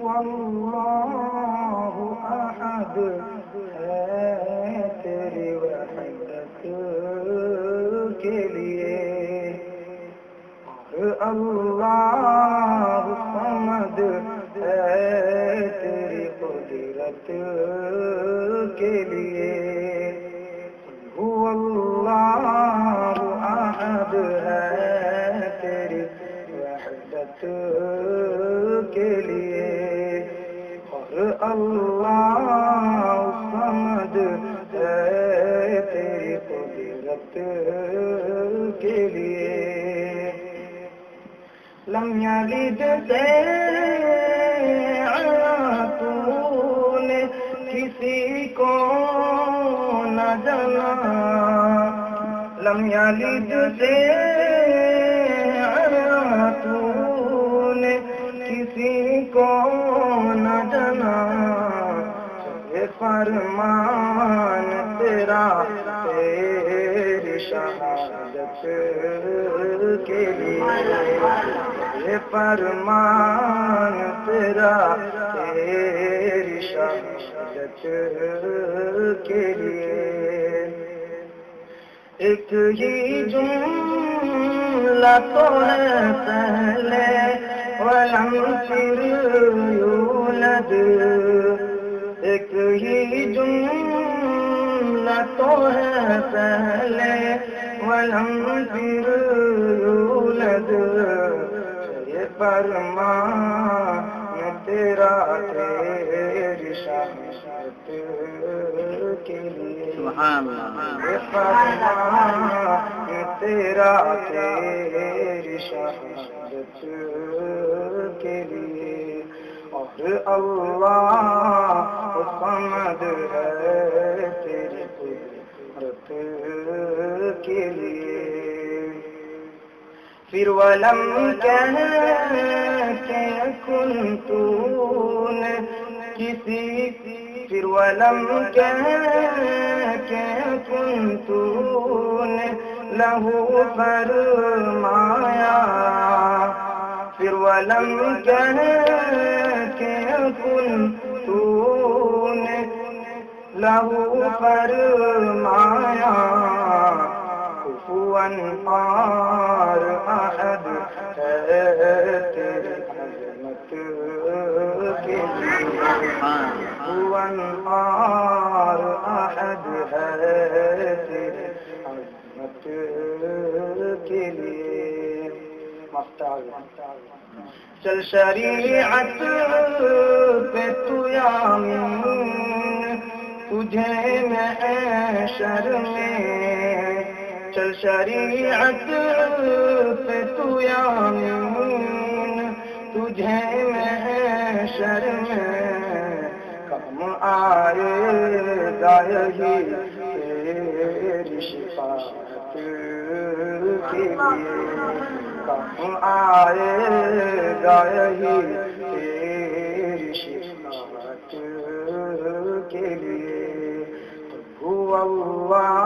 واللہ احد ہے تیری وحدت کے لیے، اور اللہ صمد ہے تیری قدرت کے لیے، هو اللہ احد ہے تیری وحدت کے لیے، اور اللہ صمد ہے تیری قدرت کے لیے، لم یلد سے تو نے کسی کو نہ جنا، لم یلد سے تو نے کسی کو نہ جنا، یہ فرمان تیرا تیری شہادت کے لیے، یہ فرمان تیرا تیری شہادت کے لیے، ایک ہی جملہ تو ہے پہلے ولم پھر یولد، ایک ہی جملہ تو ہے پہلے ولم پھر یولد، یہ فرمان تیرا تیری شہادت کے لیے، سبحان اللہ، یہ فرمان تیرا تیری شہادت کے لیے، اور اللہ صمد ہے تیری قدرت کے لیے، پھر ولم کہہ کے کن تو نے کسی، پھر ولم کہہ کے کن تو نے لہو فرمایا، پھر ولم کہہ کے کن تو نے لہو فرمایا، کفوا اور احد ہے تیری عظمت کے لیے، کفوا اور احد ہے تیری عظمت کے لیے، چل شریعت پہ تو یامین تجھے میں شر میں، چل شریعت پہ تو یامین تجھے میں شر میں، کم آئے گا یہی تیری شفاعت کے لیے، کم آئے گا یہی تیری شفاعت کے لیے، هو اللہ